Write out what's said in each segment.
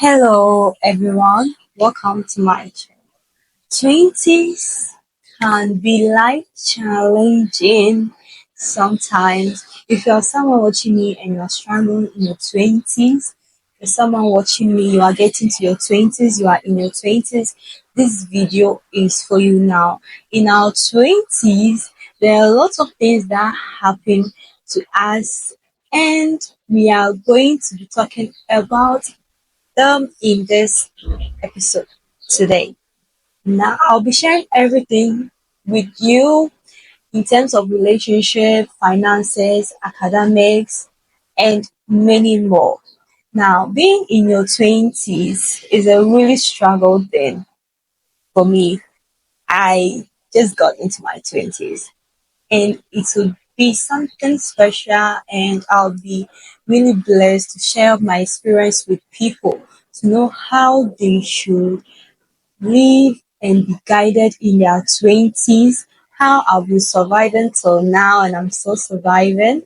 Hello, everyone. Welcome to my channel. 20s can be life challenging sometimes. If you're someone watching me and you're struggling in your 20s, if you're someone watching me, you are getting to your 20s, you are in your 20s, this video is for you now. In our 20s, there are lots of things that happen to us, and we are going to be talking about them in this episode today. Now, I'll be sharing everything with you in terms of relationship, finances, academics, and many more. Now, being in your 20s is a really struggle thing for me. I just got into my 20s and it would be something special, and I'll be really blessed to share my experience with people to know how they should live and be guided in their 20s, how I've been surviving till now and I'm still surviving.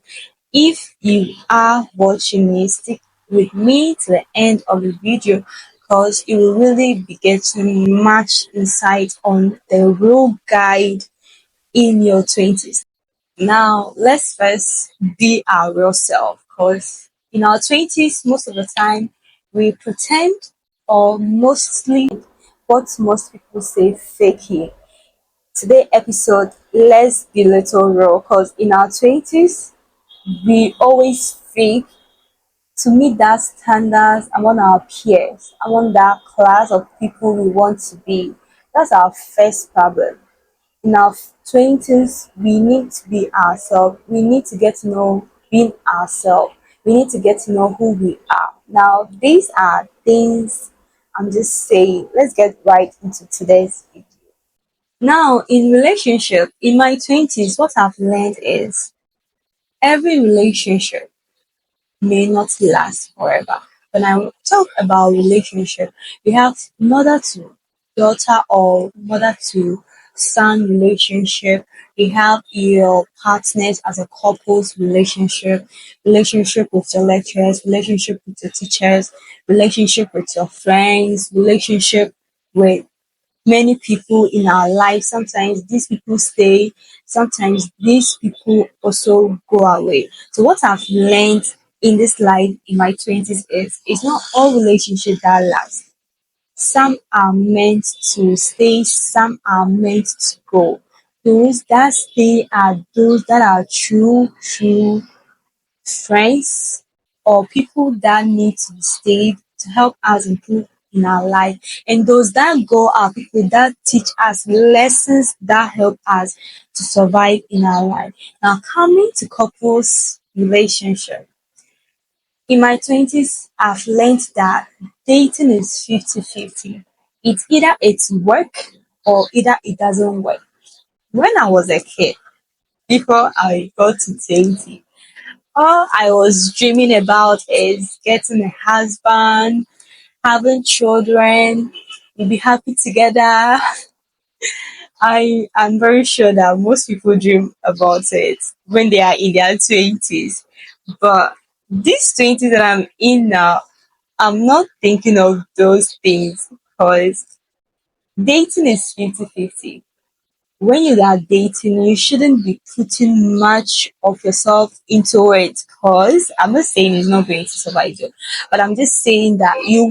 If you are watching me, stick with me to the end of the video because you will really be getting much insight on the real guide in your 20s. Now, let's first be our real self because in our 20s, most of the time, we pretend or mostly what most people say fake it. Today episode, let's be little real because in our 20s, we always fake to meet that standards among our peers, among that class of people we want to be. That's our first problem. In our 20s, we need to be ourselves. We need to get to know being ourselves. We need to get to know who we are. Now, these are things I'm just saying. Let's get right into today's video. Now, in relationship, in my 20s, what I've learned is every relationship may not last forever. When I talk about relationship, we have mother to daughter or mother to son relationship. We have your partners as a couple's relationship, relationship with your lecturers, relationship with your teachers, relationship with your friends, relationship with many people in our life. Sometimes these people stay, sometimes these people also go away. So what I've learned in this life in my 20s is it's not all relationships that last. Some are meant to stay, some are meant to go. Those that stay are those that are true friends or people that need to be stayed to help us improve in our life. And those that go are people that teach us lessons that help us to survive in our life. Now, coming to couples relationship. In my 20s, I've learned that dating is 50-50. It's either it's work or either it doesn't work. When I was a kid, before I got to 20, all I was dreaming about is getting a husband, having children, we'll be happy together. I am very sure that most people dream about it when they are in their 20s. But this 20s that I'm in now, I'm not thinking of those things because dating is 50-50. When you are dating, you shouldn't be putting much of yourself into it because I'm not saying it's not going to survive you, but I'm just saying that you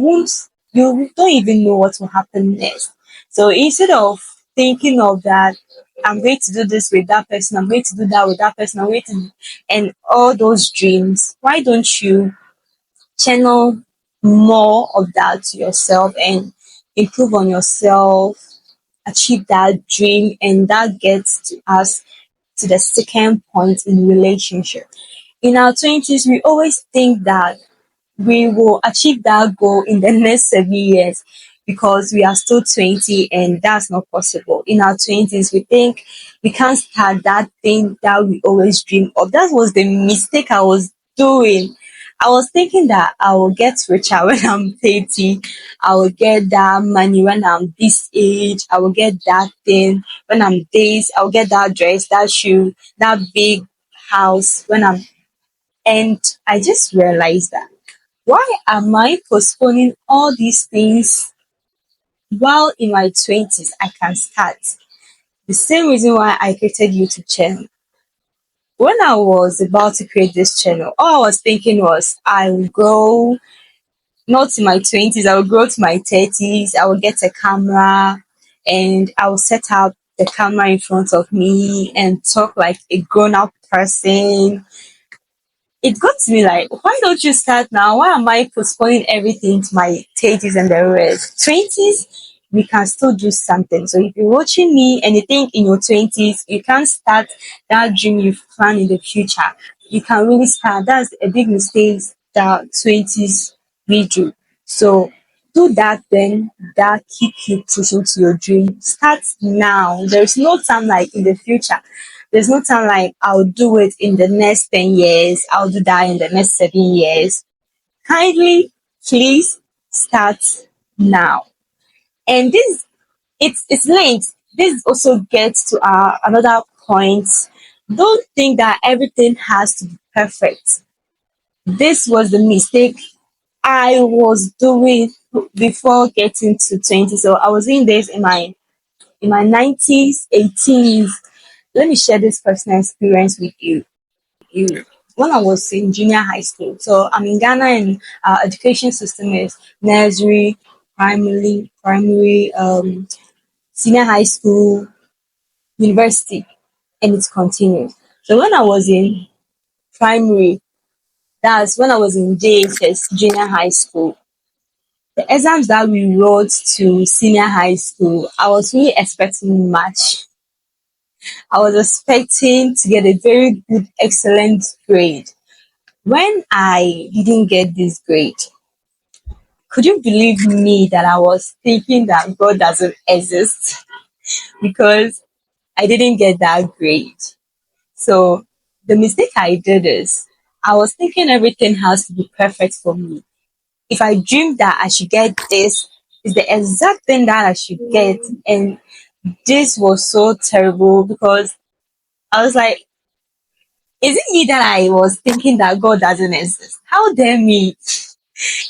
don't even know what will happen next. So instead of thinking of that, I'm going to do this with that person, I'm going to do that with that person, I'm going to, and all those dreams, why don't you channel more of that to yourself and improve on yourself, achieve that dream, and that gets to us to the second point in relationship. In our 20s, we always think that we will achieve that goal in the next 7 years because we are still 20 and that's not possible. In our 20s, we think we can't start that thing that we always dream of. That was the mistake I was doing. I was thinking that I will get richer when I'm 30. I will get that money when I'm this age. I will get that thing when I'm this. I will get that dress, that shoe, that big house when I'm. And I just realized that. Why am I postponing all these things while in my 20s I can start? The same reason why I created YouTube channel. When I was about to create this channel, all I was thinking was I will grow not in my 20s, I will grow to my 30s, I will get a camera and I will set up the camera in front of me and talk like a grown up person. It got to me like, why don't you start now? Why am I postponing everything to my 30s and the rest? 20s, we can still do something. So if you're watching me and you think in your 20s, you can't start that dream you've planned in the future, you can really start. That's a big mistake that 20s we do. So do that then that keep you pushing to your dream. Start now. There's no time like in the future. There's no time like I'll do it in the next 10 years, I'll do that in the next 7 years. Kindly, please start now. And this it's linked. This also gets to another point. Don't think that everything has to be perfect. This was the mistake I was doing before getting to 20. So I was doing this in my 90s, 18s. Let me share this personal experience with you. When I was in junior high school, so I'm in Ghana, and our education system is nursery, primary, senior high school, university, and it continues. So when I was in primary, that's when I was in JHS, junior high school. The exams that we wrote to senior high school, I was really expecting much. I was expecting to get a very good, excellent grade. When I didn't get this grade, could you believe me that I was thinking that God doesn't exist because I didn't get that grade? So the mistake I did is I was thinking everything has to be perfect for me. If I dreamed that I should get this, is the exact thing that I should get. And this was so terrible because I was like, is it me that I was thinking that God doesn't exist? How dare me?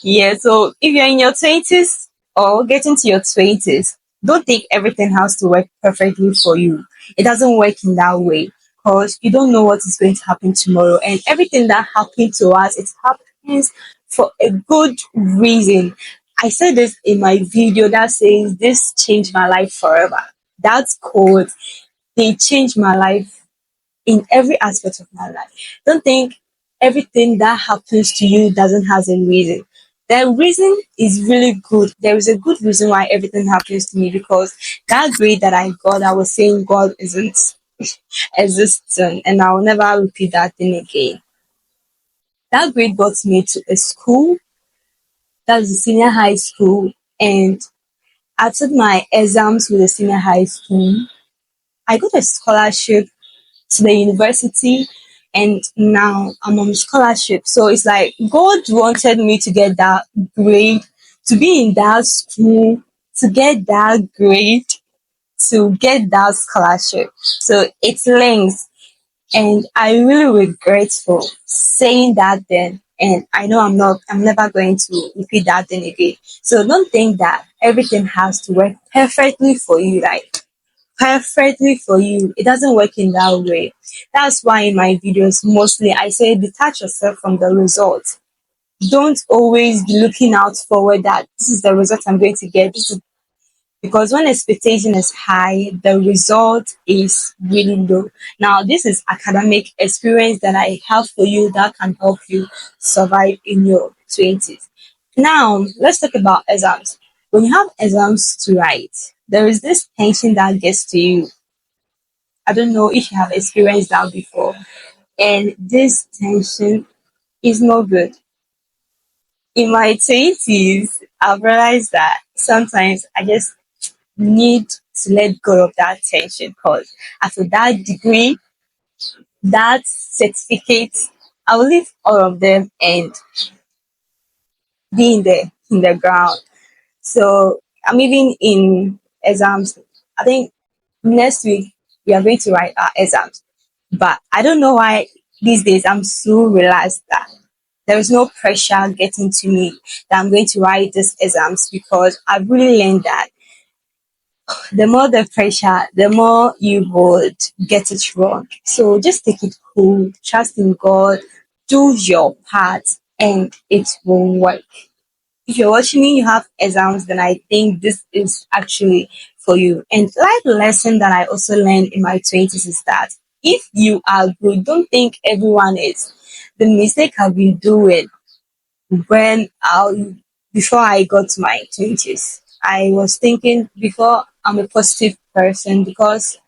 Yeah, so if you're in your 20s or getting to your 20s, don't think everything has to work perfectly for you. It doesn't work in that way because you don't know what is going to happen tomorrow. And everything that happened to us, it happens for a good reason. I said this in my video that says, "This changed my life forever." That's called, they changed my life in every aspect of my life. Don't think everything that happens to you doesn't have a reason. The reason is really good. There is a good reason why everything happens to me because that grade that I got, I was saying God isn't existing and I will never repeat that thing again. That grade got me to a school, that's the senior high school, and I took my exams with the senior high school. I got a scholarship to the university and now I'm on scholarship. So it's like God wanted me to get that grade, to be in that school, to get that grade, to get that scholarship. So it's links and I really regretful saying that then. And I know I'm never going to repeat that thing again. So don't think that everything has to work perfectly for you. Like perfectly for you. It doesn't work in that way. That's why in my videos, mostly I say detach yourself from the result. Don't always be looking out forward that this is the result I'm going to get. This is because when expectation is high, the result is really low. Now, this is academic experience that I have for you that can help you survive in your 20s. Now, let's talk about exams. When you have exams to write, there is this tension that gets to you. I don't know if you have experienced that before. And this tension is not good. In my 20s, I've realized that sometimes I just need to let go of that tension because after that degree, that certificate, I will leave all of them and be in the ground. So I'm even in exams. I think next week we are going to write our exams. But I don't know why these days I'm so relaxed that There is no pressure getting to me that I'm going to write these exams, because I've really learned that the more the pressure, the more you would get it wrong. So just take it cool, trust in God, do your part, and it will work. If you're watching me, you have exams, then I think this is actually for you. And life lesson that I also learned in my 20s is that if you are good, don't think everyone is. The mistake I've been doing when I before I got to my 20s, I was thinking before I'm a positive person, because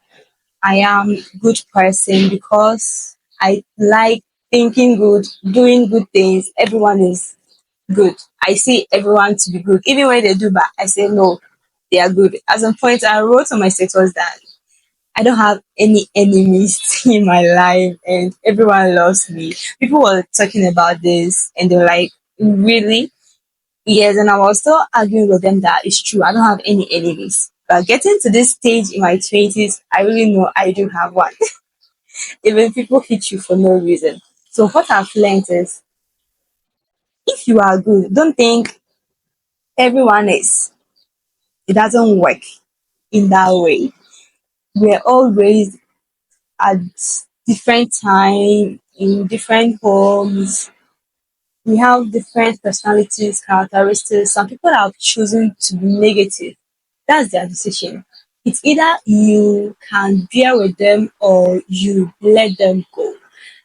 I am good person, because I like thinking good, doing good things. Everyone is good. I see everyone to be good. Even when they do bad, I say no, they are good. At some point, I wrote on my status that I don't have any enemies in my life and everyone loves me. People were talking about this and they were like, really? Yes, and I was still arguing with them that it's true. I don't have any enemies. But getting to this stage in my 20s, I really know I do have one. Even people hit you for no reason. So what I've learned is, if you are good, don't think everyone is. It doesn't work in that way. We're all raised at different time in different homes. We have different personalities, characteristics. Some people have chosen to be negative. That's their decision. It's either you can bear with them or you let them go.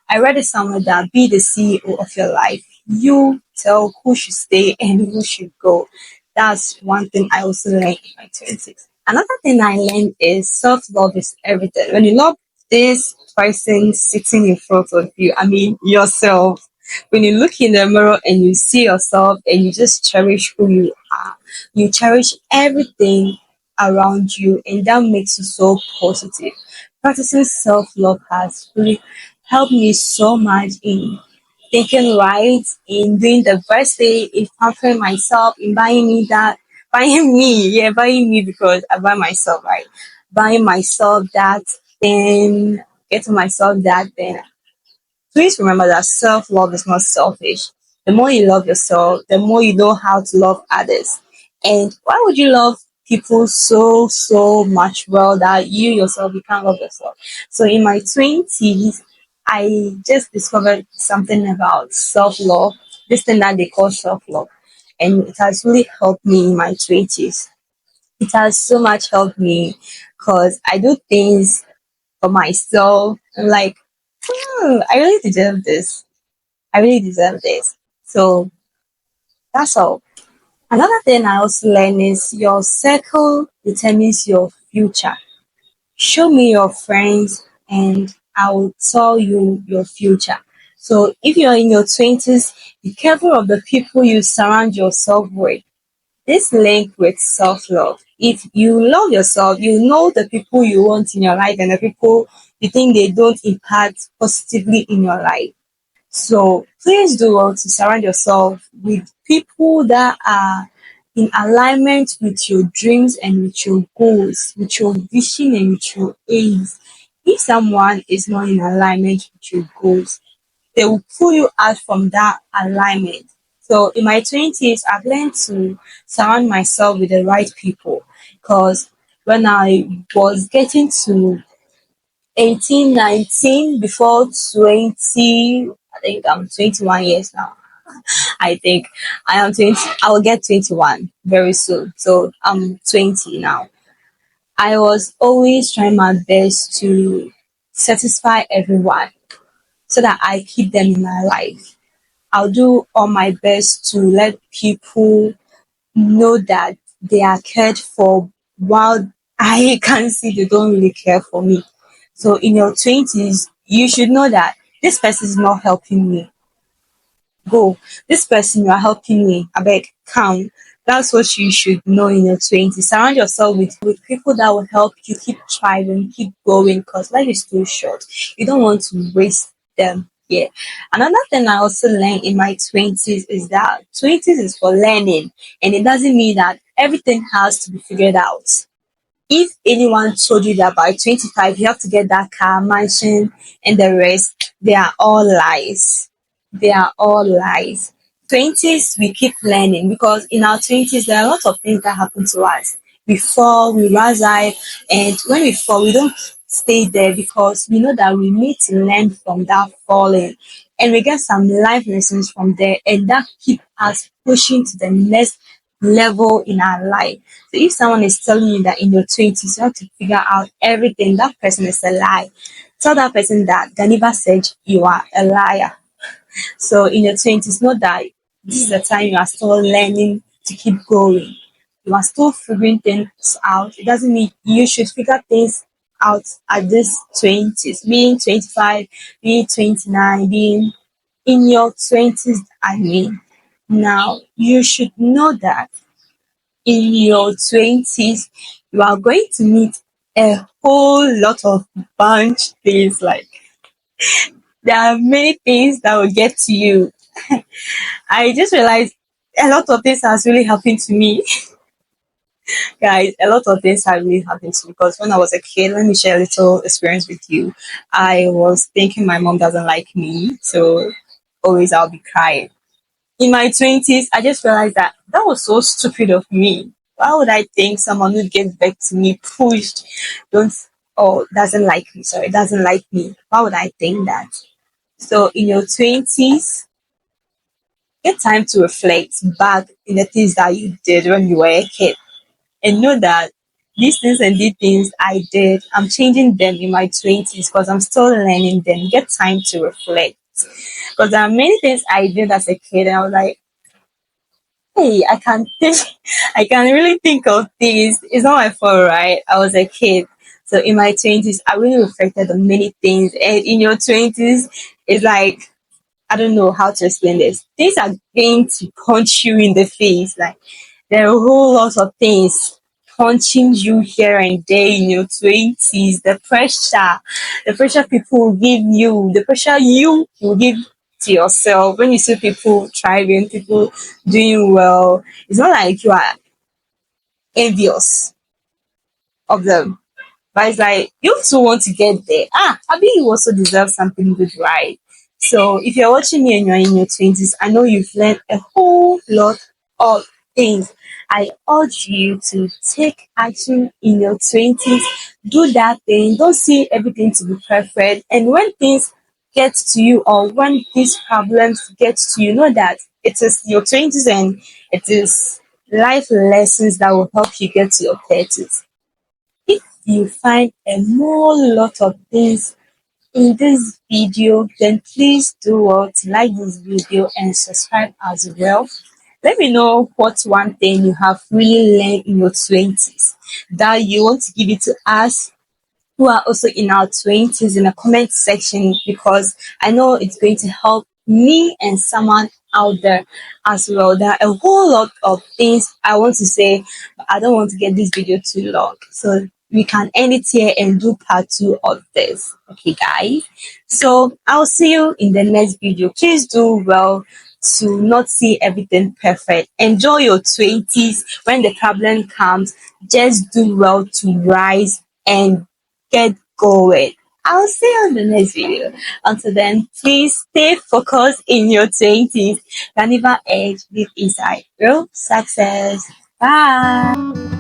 I read it somewhere that be the CEO of your life. You tell who should stay and who should go. That's one thing I also learned in my 20s. Another thing I learned is self love is everything. When you love this person sitting in front of you, I mean yourself, when you look in the mirror and you see yourself and you just cherish who you are, you cherish everything around you, and that makes you so positive. Practicing self love has really helped me so much in thinking right, in doing the best thing, in pampering myself, in buying me that, buying me, yeah, buying me because I buy myself, right? Buying myself that, then getting myself that, then please remember that self love is not selfish. The more you love yourself, the more you know how to love others. And why would you love people so much well that you yourself you can't love yourself? So in my 20s, I just discovered something about self love, this thing that they call self love. And it has really helped me in my 20s. It has so much helped me because I do things for myself. I'm like, I really deserve this. I really deserve this. So that's all. Another thing I also learned is your circle determines your future. Show me your friends and I will tell you your future. So if you're in your 20s, be careful of the people you surround yourself with. This link with self-love. If you love yourself, you know the people you want in your life and the people you think they don't impact positively in your life. So please do well to surround yourself with people that are in alignment with your dreams and with your goals, with your vision and with your aims. If someone is not in alignment with your goals, they will pull you out from that alignment. So in my 20s, I've learned to surround myself with the right people, because when I was getting to 18, 19, before 20, I think I'm 21 years now. I think I am 20, I will get 21 very soon. So I'm 20 now. I was always trying my best to satisfy everyone so that I keep them in my life. I'll do all my best to let people know that they are cared for, while I can see they don't really care for me. So in your 20s, you should know that this person is not helping me. Go. This person you are helping me. I beg, come. That's what you should know in your 20s. Surround yourself with people that will help you keep thriving, keep going, because life is too short. You don't want to waste them. Yeah. Another thing I also learned in my 20s is that 20s is for learning, and it doesn't mean that everything has to be figured out. If anyone told you that by 25 you have to get that car, mansion, and the rest, they are all lies. They are all lies. 20s, we keep learning because in our 20s, there are a lot of things that happen to us. We fall, we rise high, and when we fall, we don't stay there because we know that we need to learn from that falling. And we get some life lessons from there, and that keep us pushing to the next level in our life. So if someone is telling you that in your 20s, you have to figure out everything, that person is a lie. Tell that person that Ghaneva said you are a liar. So in your 20s, know that this is the time you are still learning to keep going. You are still figuring things out. It doesn't mean you should figure things out at this 20s, being 25, being 29, being in your 20s, I mean. Now, you should know that in your 20s, you are going to meet a whole lot of bunch things. Like, there are many things that will get to you. I just realized a lot of things has really happened to me. Guys, a lot of things have really happened to me because when I was a kid, let me share a little experience with you. I was thinking my mom doesn't like me, so always I'll be crying. In my 20s, I just realized that that was so stupid of me. Why would I think someone who gave back to me, pushed, don't, or doesn't like me, sorry, doesn't like me? Why would I think that? So in your 20s, get time to reflect back in the things that you did when you were a kid and know that these things and these things I did, I'm changing them in my 20s because I'm still learning them. Get time to reflect. Because there are many things I did as a kid and I was like, hey, I can think, I can really think of these. It's not my fault, right? I was a kid. So in my 20s, I really reflected on many things. And in your 20s, it's like, I don't know how to explain this. Things are going to punch you in the face. Like there are a whole lot of things punching you here and there in your 20s. The pressure people will give you, the pressure you will give to yourself. When you see people thriving, people doing well, it's not like you are envious of them. But it's like you too want to get there. I mean you also deserve something good, right? So if you're watching me and you're in your 20s, I know you've learned a whole lot of things. I urge you to take action in your 20s. Do that thing. Don't see everything to be perfect. And when things get to you or when these problems get to you, know that it is your 20s and it is life lessons that will help you get to your 30s. If you find a more lot of things in this video, then please do what like this video and subscribe as well. Let me know what one thing you have really learned in your 20s that you want to give it to us who are also in our 20s in the comment section because I know it's going to help me and someone out there as well. There are a whole lot of things I want to say, but I don't want to get this video too long. So we can end it here and do part two of this. Okay, guys. So I'll see you in the next video. Please do well to not see everything perfect. Enjoy your 20s. When the problem comes, just do well to rise and get going. I'll see you on the next video. Until then, please stay focused in your 20s. Ghaneva Edge, live inside real success. Bye.